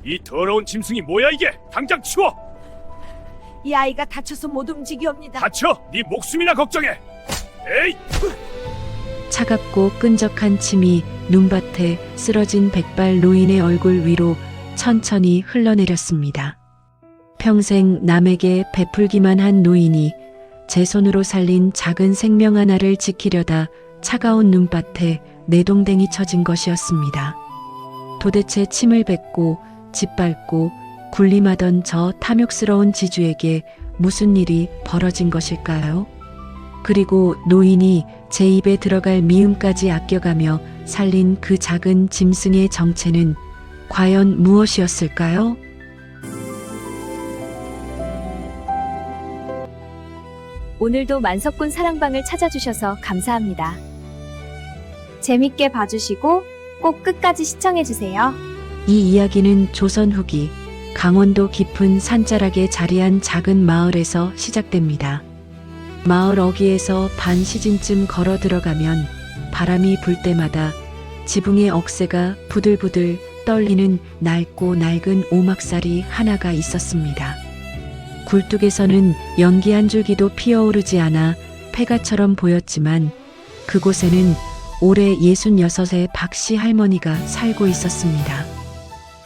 이 더러운 짐승이 뭐야 이게? 당장 치워! 이 아이가 다쳐서 못 움직이옵니다. 다쳐! 네 목숨이나 걱정해! 에이! 차갑고 끈적한 침이 눈밭에 쓰러진 백발 노인의 얼굴 위로 천천히 흘러내렸습니다. 평생 남에게 베풀기만 한 노인이 제 손으로 살린 작은 생명 하나를 지키려다 차가운 눈밭에 내동댕이 쳐진 것이었습니다. 도대체 침을 뱉고 짓밟고 군림하던 저 탐욕스러운 지주에게 무슨 일이 벌어진 것일까요? 그리고 노인이 제 입에 들어갈 미음까지 아껴가며 살린 그 작은 짐승의 정체는 과연 무엇이었을까요? 오늘도 만석군 사랑방을 찾아주셔서 감사합니다. 재밌게 봐주시고 꼭 끝까지 시청해주세요. 이 이야기는 조선 후기 강원도 깊은 산자락에 자리한 작은 마을에서 시작됩니다. 마을 어귀에서 반 시즌쯤 걸어 들어가면 바람이 불 때마다 지붕의 억새가 부들부들 떨리는 낡고 낡은 오막살이 하나가 있었습니다. 굴뚝에서는 연기 한 줄기도 피어오르지 않아 폐가처럼 보였지만 그곳에는 올해 66의 박씨 할머니가 살고 있었습니다.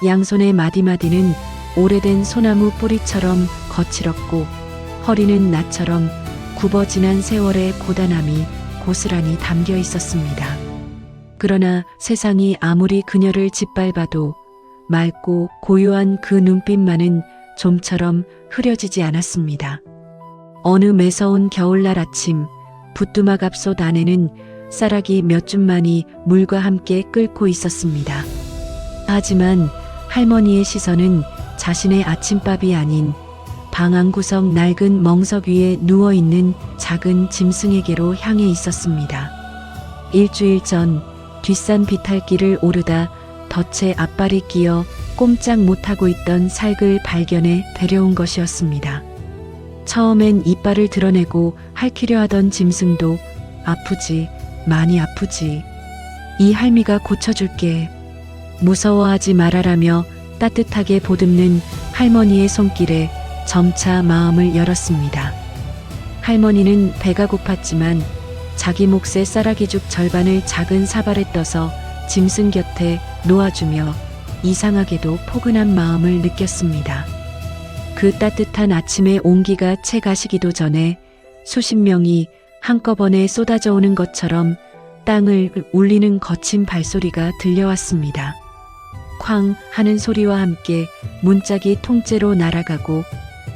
양손의 마디마디는 오래된 소나무 뿌리처럼 거칠었고 허리는 나처럼 굽어 지난 세월의 고단함이 고스란히 담겨 있었습니다. 그러나 세상이 아무리 그녀를 짓밟아도 맑고 고요한 그 눈빛만은 좀처럼 흐려지지 않았습니다. 어느 매서운 겨울날 아침 부뚜막 앞솥 안에는 쌀아기 몇 줌만이 물과 함께 끓고 있었습니다. 하지만 할머니의 시선은 자신의 아침밥이 아닌 방 안구석 낡은 멍석 위에 누워있는 작은 짐승에게로 향해 있었습니다. 일주일 전 뒷산 비탈길을 오르다 덫에 앞발이 끼어 꼼짝 못하고 있던 살을 발견해 데려온 것이었습니다. 처음엔 이빨을 드러내고 핥히려 하던 짐승도 아프지, 많이 아프지. 이 할미가 고쳐줄게. 무서워하지 말아라며 따뜻하게 보듬는 할머니의 손길에 점차 마음을 열었습니다. 할머니는 배가 고팠지만 자기 몫의 쌀아기죽 절반을 작은 사발에 떠서 짐승 곁에 놓아주며 이상하게도 포근한 마음을 느꼈습니다. 그 따뜻한 아침의 온기가 채 가시기도 전에 수십 명이 한꺼번에 쏟아져 오는 것처럼 땅을 울리는 거친 발소리가 들려왔습니다. 쾅 하는 소리와 함께 문짝이 통째로 날아가고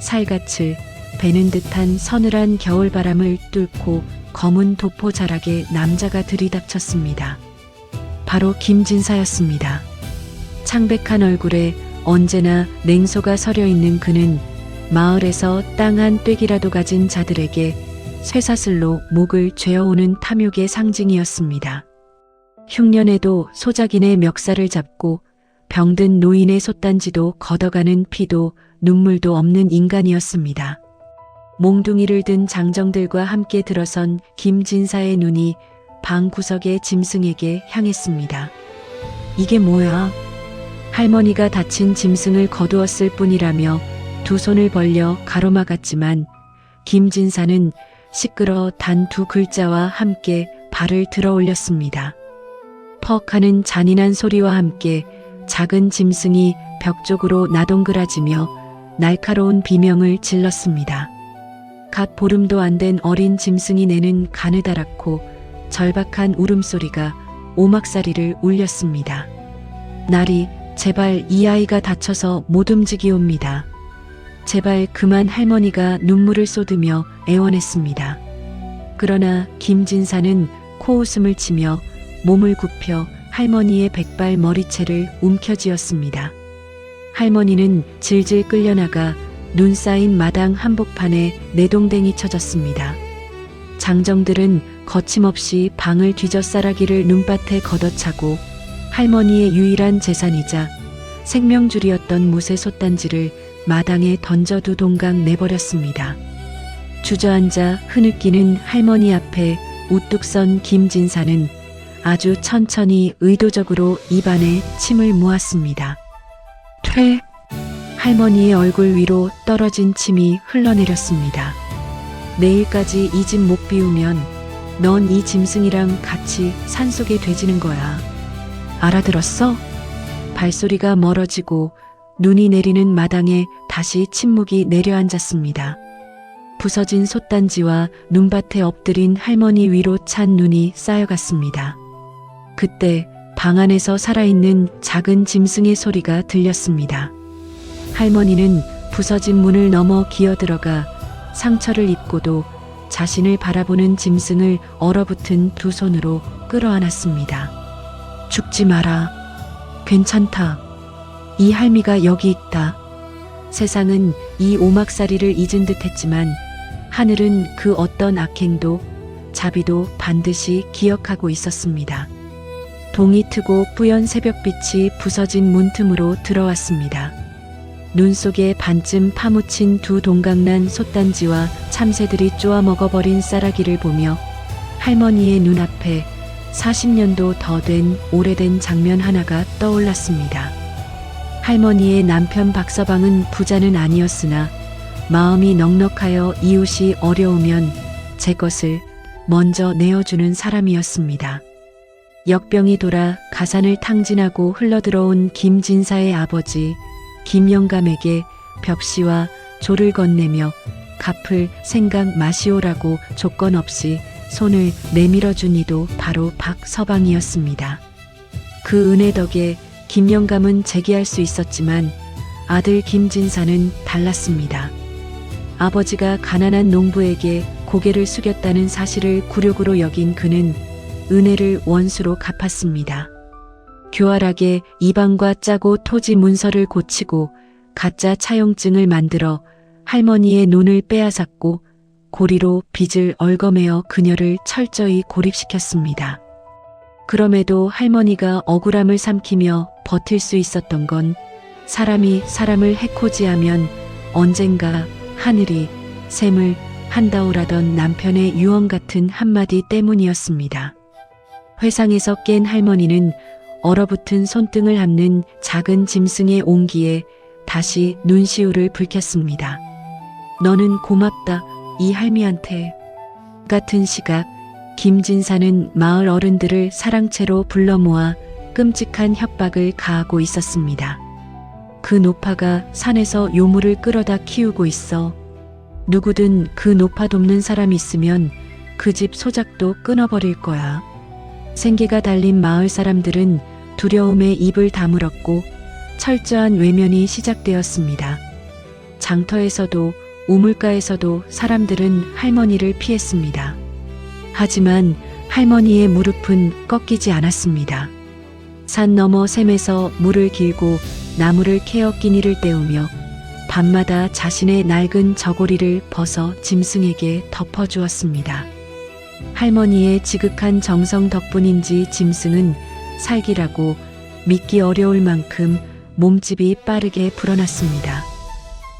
살갗을 베는 듯한 서늘한 겨울바람을 뚫고 검은 도포 자락에 남자가 들이닥쳤습니다. 바로 김진사였습니다. 창백한 얼굴에 언제나 냉소가 서려 있는 그는 마을에서 땅 한 떼기라도 가진 자들에게 쇠사슬로 목을 죄어오는 탐욕의 상징이었습니다. 흉년에도 소작인의 멱살을 잡고 병든 노인의 솥단지도 걷어가는 피도 눈물도 없는 인간이었습니다. 몽둥이를 든 장정들과 함께 들어선 김진사의 눈이 방 구석의 짐승에게 향했습니다. 이게 뭐야? 할머니가 다친 짐승을 거두었을 뿐이라며 두 손을 벌려 가로막았지만 김진사는 시끄러 단 두 글자와 함께 발을 들어 올렸습니다. 퍽 하는 잔인한 소리와 함께 작은 짐승이 벽 쪽으로 나동그라지며 날카로운 비명을 질렀습니다. 갓 보름도 안 된 어린 짐승이 내는 가느다랗고 절박한 울음소리가 오막살이를 울렸습니다. 날이 제발 이 아이가 다쳐서 못 움직이옵니다. 제발 그만 할머니가 눈물을 쏟으며 애원했습니다. 그러나 김진사는 코웃음을 치며 몸을 굽혀 할머니의 백발 머리채를 움켜쥐었습니다. 할머니는 질질 끌려나가 눈 쌓인 마당 한복판에 내동댕이 쳐졌습니다. 장정들은 거침없이 방을 뒤져 쌀아기를 눈밭에 걷어차고 할머니의 유일한 재산이자 생명줄이었던 무쇠 솥단지를 마당에 던져두 동강 내버렸습니다. 주저앉아 흐느끼는 할머니 앞에 우뚝 선 김진사는 아주 천천히 의도적으로 입안에 침을 모았습니다. 할머니의 얼굴 위로 떨어진 침이 흘러내렸습니다. 내일까지 이 집 못 비우면 넌 이 짐승이랑 같이 산속에 돼지는 거야. 알아들었어? 발소리가 멀어지고 눈이 내리는 마당에 다시 침묵이 내려앉았습니다. 부서진 솥단지와 눈밭에 엎드린 할머니 위로 찬 눈이 쌓여갔습니다. 그때 방 안에서 살아있는 작은 짐승의 소리가 들렸습니다. 할머니는 부서진 문을 넘어 기어들어가 상처를 입고도 자신을 바라보는 짐승을 얼어붙은 두 손으로 끌어안았습니다. 죽지 마라. 괜찮다. 이 할미가 여기 있다. 세상은 이 오막살이를 잊은 듯 했지만 하늘은 그 어떤 악행도 자비도 반드시 기억하고 있었습니다. 동이 트고 뿌연 새벽빛이 부서진 문틈으로 들어왔습니다. 눈 속에 반쯤 파묻힌 두 동강난 솥단지와 참새들이 쪼아 먹어버린 쌀아기를 보며 할머니의 눈앞에 40년도 더 된 오래된 장면 하나가 떠올랐습니다. 할머니의 남편 박서방은 부자는 아니었으나 마음이 넉넉하여 이웃이 어려우면 제 것을 먼저 내어주는 사람이었습니다. 역병이 돌아 가산을 탕진하고 흘러들어온 김진사의 아버지 김영감에게 벽시와 조를 건네며 갚을 생각 마시오라고 조건 없이 손을 내밀어준 이도 바로 박서방이었습니다. 그 은혜 덕에 김영감은 재기할 수 있었지만 아들 김진사는 달랐습니다. 아버지가 가난한 농부에게 고개를 숙였다는 사실을 굴욕으로 여긴 그는 은혜를 원수로 갚았습니다. 교활하게 이방과 짜고 토지 문서를 고치고 가짜 차용증을 만들어 할머니의 눈을 빼앗았고 고리로 빚을 얽어매어 그녀를 철저히 고립시켰습니다. 그럼에도 할머니가 억울함을 삼키며 버틸 수 있었던 건 사람이 사람을 해코지하면 언젠가 하늘이 샘을 한다오라던 남편의 유언 같은 한마디 때문이었습니다. 회상에서 깬 할머니는 얼어붙은 손등을 밟는 작은 짐승의 온기에 다시 눈시울을 붉혔습니다. 너는 고맙다, 이 할미한테. 같은 시각 김진사는 마을 어른들을 사랑채로 불러 모아 끔찍한 협박을 가하고 있었습니다. 그 노파가 산에서 요물을 끌어다 키우고 있어. 누구든 그 노파 돕는 사람 있으면 그 집 소작도 끊어버릴 거야. 생계가 달린 마을 사람들은 두려움에 입을 다물었고 철저한 외면이 시작되었습니다. 장터에서도 우물가에서도 사람들은 할머니를 피했습니다. 하지만 할머니의 무릎은 꺾이지 않았습니다. 산 너머 샘에서 물을 길고 나무를 캐어 끼니를 때우며 밤마다 자신의 낡은 저고리를 벗어 짐승에게 덮어주었습니다. 할머니의 지극한 정성 덕분인지 짐승은 살기라고 믿기 어려울 만큼 몸집이 빠르게 불어났습니다.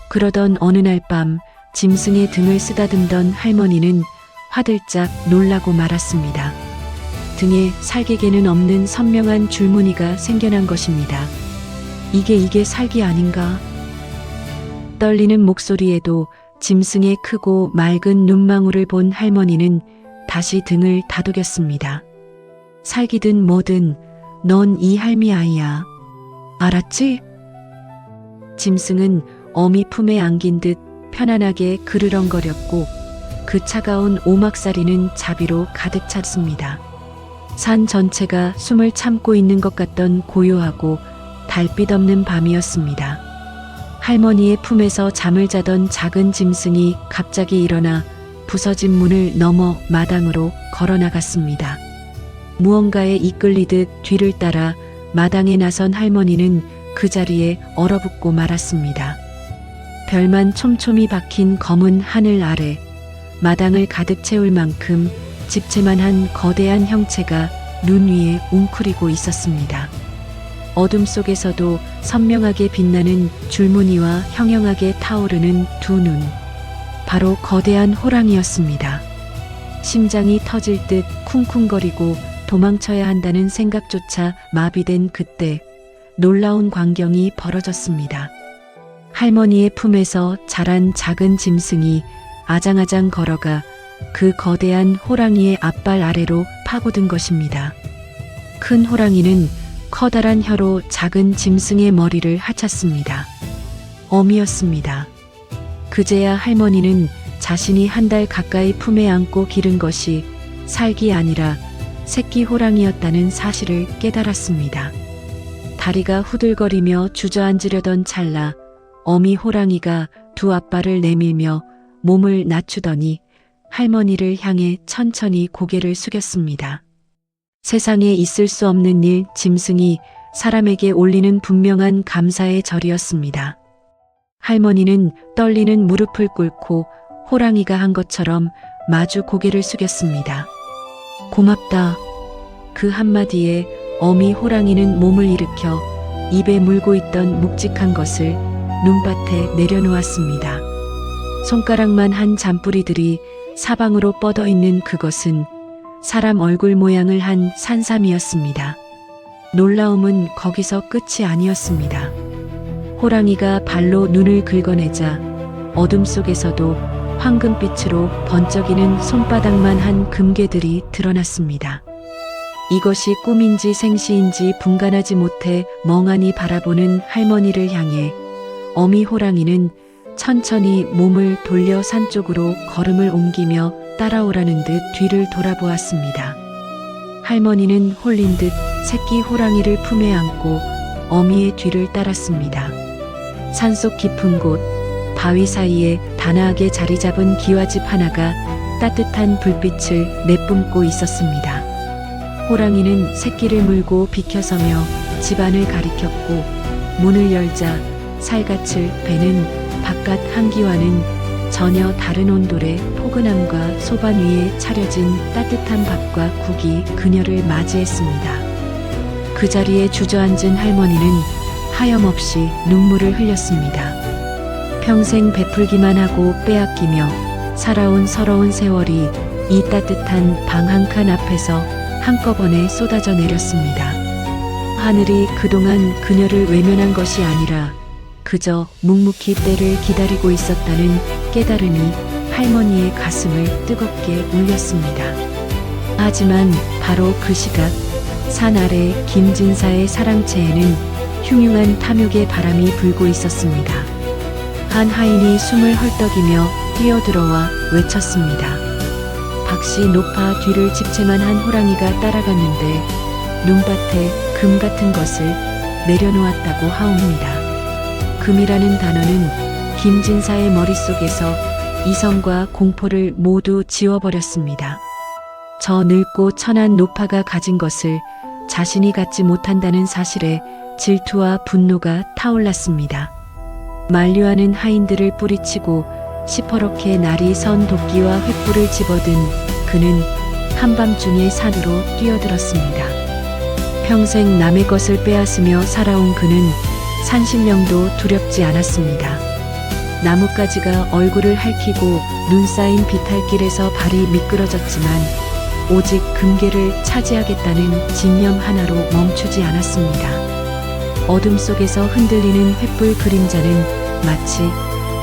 그러던 어느 날 밤 짐승의 등을 쓰다듬던 할머니는 화들짝 놀라고 말았습니다. 등에 살개개는 없는 선명한 줄무늬가 생겨난 것입니다. 이게 살기 아닌가? 떨리는 목소리에도 짐승의 크고 맑은 눈망울을 본 할머니는 다시 등을 다독였습니다. 살기든 뭐든 넌 이 할미 아이야. 알았지? 짐승은 어미 품에 안긴 듯 편안하게 그르렁거렸고 그 차가운 오막살이는 자비로 가득 찼습니다. 산 전체가 숨을 참고 있는 것 같던 고요하고 달빛 없는 밤이었습니다. 할머니의 품에서 잠을 자던 작은 짐승이 갑자기 일어나 부서진 문을 넘어 마당으로 걸어나갔습니다. 무언가에 이끌리듯 뒤를 따라 마당에 나선 할머니는 그 자리에 얼어붙고 말았습니다. 별만 촘촘히 박힌 검은 하늘 아래 마당을 가득 채울 만큼 집채만한 거대한 형체가 눈 위에 웅크리고 있었습니다. 어둠 속에서도 선명하게 빛나는 줄무늬와 형형하게 타오르는 두 눈. 바로 거대한 호랑이였습니다. 심장이 터질 듯 쿵쿵거리고 도망쳐야 한다는 생각조차 마비된 그때 놀라운 광경이 벌어졌습니다. 할머니의 품에서 자란 작은 짐승이 아장아장 걸어가 그 거대한 호랑이의 앞발 아래로 파고든 것입니다. 큰 호랑이는 커다란 혀로 작은 짐승의 머리를 하찼습니다. 어미였습니다. 그제야 할머니는 자신이 한 달 가까이 품에 안고 기른 것이 살기 아니라 새끼 호랑이였다는 사실을 깨달았습니다. 다리가 후들거리며 주저앉으려던 찰나 어미 호랑이가 두 앞발을 내밀며 몸을 낮추더니 할머니를 향해 천천히 고개를 숙였습니다. 세상에 있을 수 없는 일, 짐승이 사람에게 올리는 분명한 감사의 절이었습니다. 할머니는 떨리는 무릎을 꿇고 호랑이가 한 것처럼 마주 고개를 숙였습니다. 고맙다. 그 한마디에 어미 호랑이는 몸을 일으켜 입에 물고 있던 묵직한 것을 눈밭에 내려놓았습니다. 손가락만 한 잔뿌리들이 사방으로 뻗어 있는 그것은 사람 얼굴 모양을 한 산삼이었습니다. 놀라움은 거기서 끝이 아니었습니다. 호랑이가 발로 눈을 긁어내자 어둠 속에서도 황금빛으로 번쩍이는 손바닥만 한 금괴들이 드러났습니다. 이것이 꿈인지 생시인지 분간하지 못해 멍하니 바라보는 할머니를 향해 어미 호랑이는 천천히 몸을 돌려 산 쪽으로 걸음을 옮기며 따라오라는 듯 뒤를 돌아보았습니다. 할머니는 홀린 듯 새끼 호랑이를 품에 안고 어미의 뒤를 따랐습니다. 산속 깊은 곳, 바위 사이에 단아하게 자리 잡은 기와집 하나가 따뜻한 불빛을 내뿜고 있었습니다. 호랑이는 새끼를 물고 비켜서며 집안을 가리켰고 문을 열자 살갗을 베는 바깥 한기와는 전혀 다른 온돌의 포근함과 소반 위에 차려진 따뜻한 밥과 국이 그녀를 맞이했습니다. 그 자리에 주저앉은 할머니는 하염없이 눈물을 흘렸습니다. 평생 베풀기만 하고 빼앗기며 살아온 서러운 세월이 이 따뜻한 방 한 칸 앞에서 한꺼번에 쏟아져 내렸습니다. 하늘이 그동안 그녀를 외면한 것이 아니라 그저 묵묵히 때를 기다리고 있었다는 깨달음이 할머니의 가슴을 뜨겁게 울렸습니다. 하지만 바로 그 시각 산 아래 김진사의 사랑채에는 흉흉한 탐욕의 바람이 불고 있었습니다. 한 하인이 숨을 헐떡이며 뛰어들어와 외쳤습니다. 박씨 높아 뒤를 집채만 한 호랑이가 따라갔는데 눈밭에 금 같은 것을 내려놓았다고 하옵니다. 금이라는 단어는 김진사의 머릿속에서 이성과 공포를 모두 지워버렸습니다. 저 늙고 천한 노파가 가진 것을 자신이 갖지 못한다는 사실에 질투와 분노가 타올랐습니다. 만류하는 하인들을 뿌리치고 시퍼렇게 날이 선 도끼와 횃불을 집어든 그는 한밤중에 산으로 뛰어들었습니다. 평생 남의 것을 빼앗으며 살아온 그는 산신령도 두렵지 않았습니다. 나뭇가지가 얼굴을 핥히고 눈 쌓인 비탈길에서 발이 미끄러졌지만 오직 금괴를 차지하겠다는 집념 하나로 멈추지 않았습니다. 어둠 속에서 흔들리는 횃불 그림자는 마치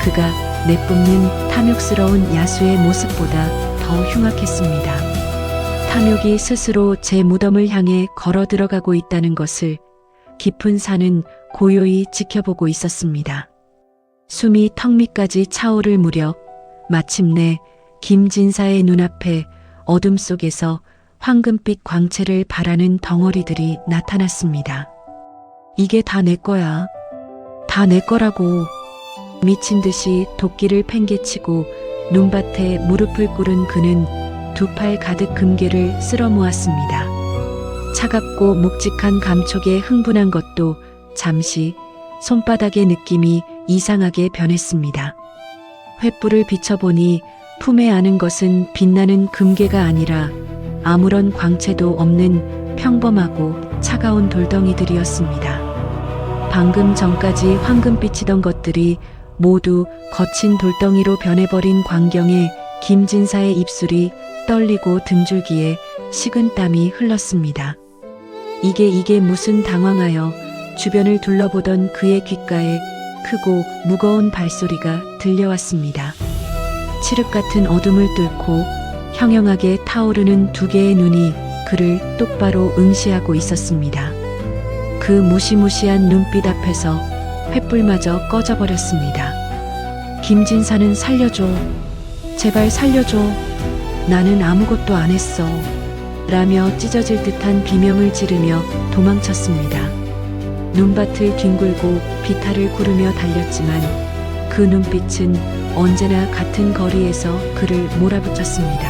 그가 내뿜는 탐욕스러운 야수의 모습보다 더 흉악했습니다. 탐욕이 스스로 제 무덤을 향해 걸어 들어가고 있다는 것을 깊은 산은 고요히 지켜보고 있었습니다. 숨이 턱 밑까지 차오를 무렵 마침내 김진사의 눈앞에 어둠 속에서 황금빛 광채를 발하는 덩어리들이 나타났습니다. 이게 다 내 거야. 다 내 거라고. 미친 듯이 도끼를 팽개치고 눈밭에 무릎을 꿇은 그는 두 팔 가득 금괴를 쓸어 모았습니다. 차갑고 묵직한 감촉에 흥분한 것도 잠시 손바닥의 느낌이 이상하게 변했습니다. 횃불을 비춰보니 품에 안은 것은 빛나는 금괴가 아니라 아무런 광채도 없는 평범하고 차가운 돌덩이들이었습니다. 방금 전까지 황금빛이던 것들이 모두 거친 돌덩이로 변해버린 광경에 김진사의 입술이 떨리고 등줄기에 식은 땀이 흘렀습니다. 이게 무슨 당황하여 주변을 둘러보던 그의 귓가에 크고 무거운 발소리가 들려왔습니다. 칠흑 같은 어둠을 뚫고 형형하게 타오르는 두 개의 눈이 그를 똑바로 응시하고 있었습니다. 그 무시무시한 눈빛 앞에서 횃불마저 꺼져버렸습니다. 김진사는 살려줘. 제발 살려줘. 나는 아무것도 안 했어. 라며 찢어질 듯한 비명을 지르며 도망쳤습니다. 눈밭을 뒹굴고 비탈을 구르며 달렸지만 그 눈빛은 언제나 같은 거리에서 그를 몰아붙였습니다.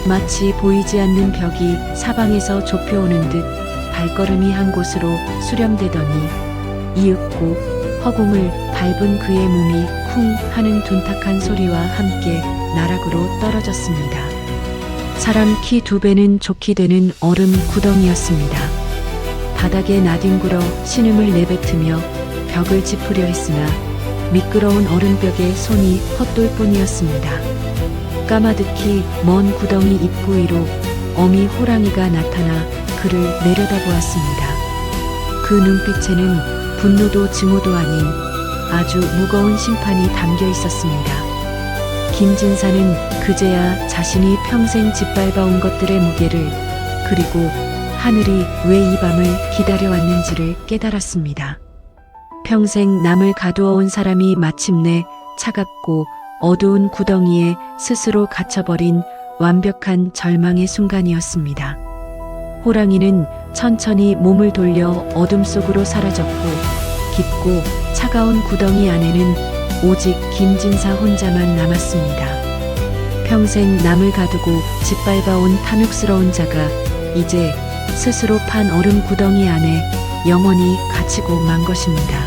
마치 보이지 않는 벽이 사방에서 좁혀오는 듯 발걸음이 한 곳으로 수렴되더니 이윽고 허공을 밟은 그의 몸이 쿵 하는 둔탁한 소리와 함께 나락으로 떨어졌습니다. 사람 키 2배는 좋게 되는 얼음 구덩이였습니다. 바닥에 나뒹굴어 신음을 내뱉으며 벽을 짚으려 했으나 미끄러운 얼음벽에 손이 헛돌 뿐이었습니다. 까마득히 먼 구덩이 입구 위로 어미 호랑이가 나타나 그를 내려다보았습니다. 그 눈빛에는 분노도 증오도 아닌 아주 무거운 심판이 담겨 있었습니다. 김진사는 그제야 자신이 평생 짓밟아온 것들의 무게를, 그리고 하늘이 왜 이 밤을 기다려왔는지를 깨달았습니다. 평생 남을 가두어온 사람이 마침내 차갑고 어두운 구덩이에 스스로 갇혀버린 완벽한 절망의 순간이었습니다. 호랑이는 천천히 몸을 돌려 어둠 속으로 사라졌고 깊고 차가운 구덩이 안에는 오직 김진사 혼자만 남았습니다. 평생 남을 가두고 짓밟아온 탐욕스러운 자가 이제 스스로 판 얼음 구덩이 안에 영원히 갇히고 만 것입니다.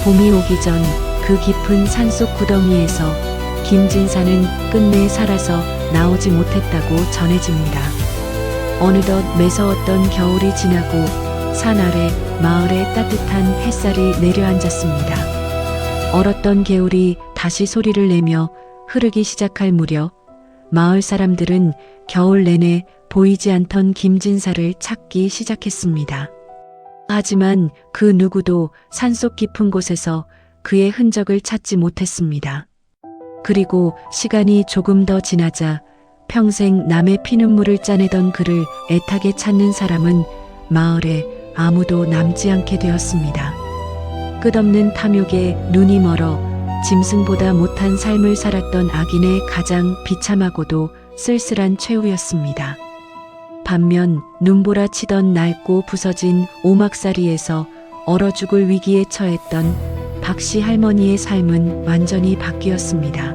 봄이 오기 전 그 깊은 산속 구덩이에서 김진사는 끝내 살아서 나오지 못했다고 전해집니다. 어느덧 매서웠던 겨울이 지나고 산 아래 마을에 따뜻한 햇살이 내려앉았습니다. 얼었던 개울이 다시 소리를 내며 흐르기 시작할 무렵 마을 사람들은 겨울 내내 보이지 않던 김진사를 찾기 시작했습니다. 하지만 그 누구도 산속 깊은 곳에서 그의 흔적을 찾지 못했습니다. 그리고 시간이 조금 더 지나자 평생 남의 피눈물을 짜내던 그를 애타게 찾는 사람은 마을에 아무도 남지 않게 되었습니다. 끝없는 탐욕에 눈이 멀어 짐승보다 못한 삶을 살았던 악인의 가장 비참하고도 쓸쓸한 최후였습니다. 반면 눈보라 치던 낡고 부서진 오막살이에서 얼어 죽을 위기에 처했던 박씨 할머니의 삶은 완전히 바뀌었습니다.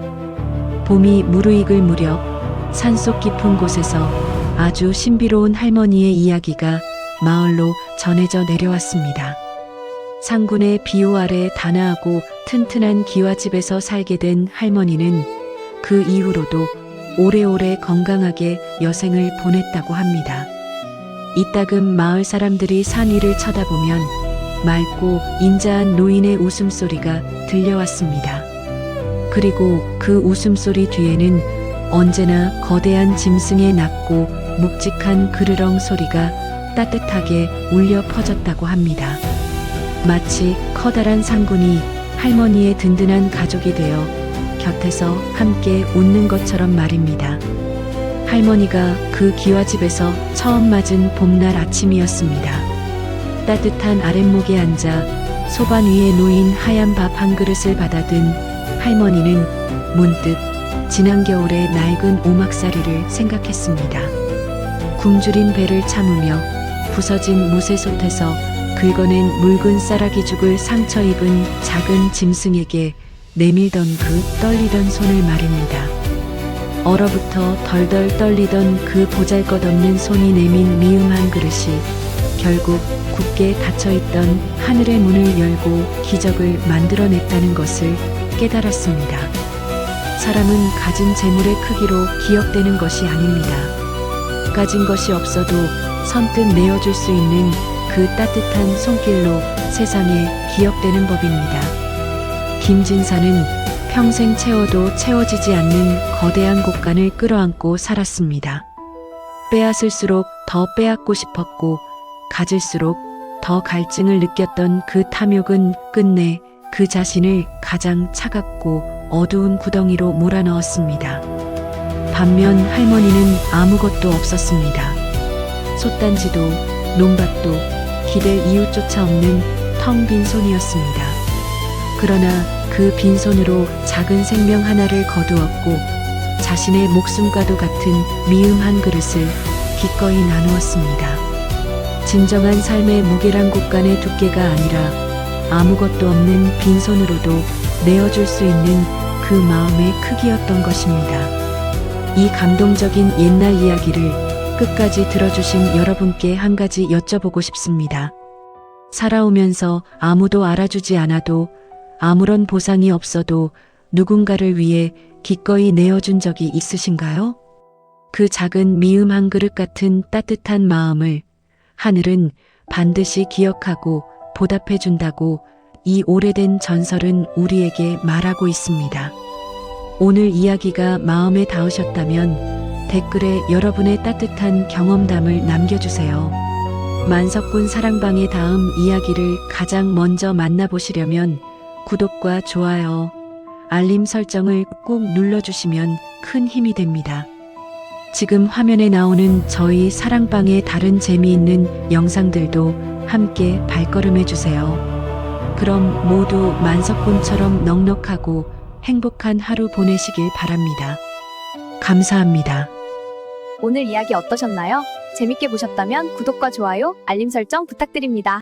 봄이 무르익을 무렵 산속 깊은 곳에서 아주 신비로운 할머니의 이야기가 마을로 전해져 내려왔습니다. 상군의 비호 아래 단아하고 튼튼한 기와집에서 살게 된 할머니는 그 이후로도 오래오래 건강하게 여생을 보냈다고 합니다. 이따금 마을 사람들이 산 위를 쳐다보면 맑고 인자한 노인의 웃음소리가 들려왔습니다. 그리고 그 웃음소리 뒤에는 언제나 거대한 짐승의 낮고 묵직한 그르렁 소리가 따뜻하게 울려 퍼졌다고 합니다. 마치 커다란 상군이 할머니의 든든한 가족이 되어 곁에서 함께 웃는 것처럼 말입니다. 할머니가 그 기와집에서 처음 맞은 봄날 아침이었습니다. 따뜻한 아랫목에 앉아 소반 위에 놓인 하얀 밥 한 그릇을 받아든 할머니는 문득 지난 겨울의 낡은 오막살이를 생각했습니다. 굶주린 배를 참으며 부서진 무쇠솥에서 긁어낸 묽은 쌀아기 죽을 상처 입은 작은 짐승에게 내밀던 그 떨리던 손을 말입니다. 얼어붙어 덜덜 떨리던 그 보잘것없는 손이 내민 미음 한 그릇이 결국 굳게 닫혀있던 하늘의 문을 열고 기적을 만들어냈다는 것을 깨달았습니다. 사람은 가진 재물의 크기로 기억되는 것이 아닙니다. 가진 것이 없어도 선뜻 내어줄 수 있는 그 따뜻한 손길로 세상에 기억되는 법입니다. 김진사는 평생 채워도 채워지지 않는 거대한 곳간을 끌어안고 살았습니다. 빼앗을수록 더 빼앗고 싶었고 가질수록 더 갈증을 느꼈던 그 탐욕은 끝내 그 자신을 가장 차갑고 어두운 구덩이로 몰아넣었습니다. 반면 할머니는 아무것도 없었습니다. 솥단지도 논밭도 기댈 이웃조차 없는 텅 빈 손이었습니다. 그러나 그 빈손으로 작은 생명 하나를 거두었고 자신의 목숨과도 같은 미음 한 그릇을 기꺼이 나누었습니다. 진정한 삶의 무게란 곳간의 두께가 아니라 아무것도 없는 빈손으로도 내어줄 수 있는 그 마음의 크기였던 것입니다. 이 감동적인 옛날 이야기를 끝까지 들어주신 여러분께 한 가지 여쭤보고 싶습니다. 살아오면서 아무도 알아주지 않아도 아무런 보상이 없어도 누군가를 위해 기꺼이 내어준 적이 있으신가요? 그 작은 미음 한 그릇 같은 따뜻한 마음을 하늘은 반드시 기억하고 보답해 준다고 이 오래된 전설은 우리에게 말하고 있습니다. 오늘 이야기가 마음에 닿으셨다면 댓글에 여러분의 따뜻한 경험담을 남겨주세요. 만석군 사랑방의 다음 이야기를 가장 먼저 만나보시려면 구독과 좋아요, 알림 설정을 꼭 눌러주시면 큰 힘이 됩니다. 지금 화면에 나오는 저희 사랑방의 다른 재미있는 영상들도 함께 발걸음해주세요. 그럼 모두 만석군처럼 넉넉하고 행복한 하루 보내시길 바랍니다. 감사합니다. 오늘 이야기 어떠셨나요? 재밌게 보셨다면 구독과 좋아요, 알림 설정 부탁드립니다.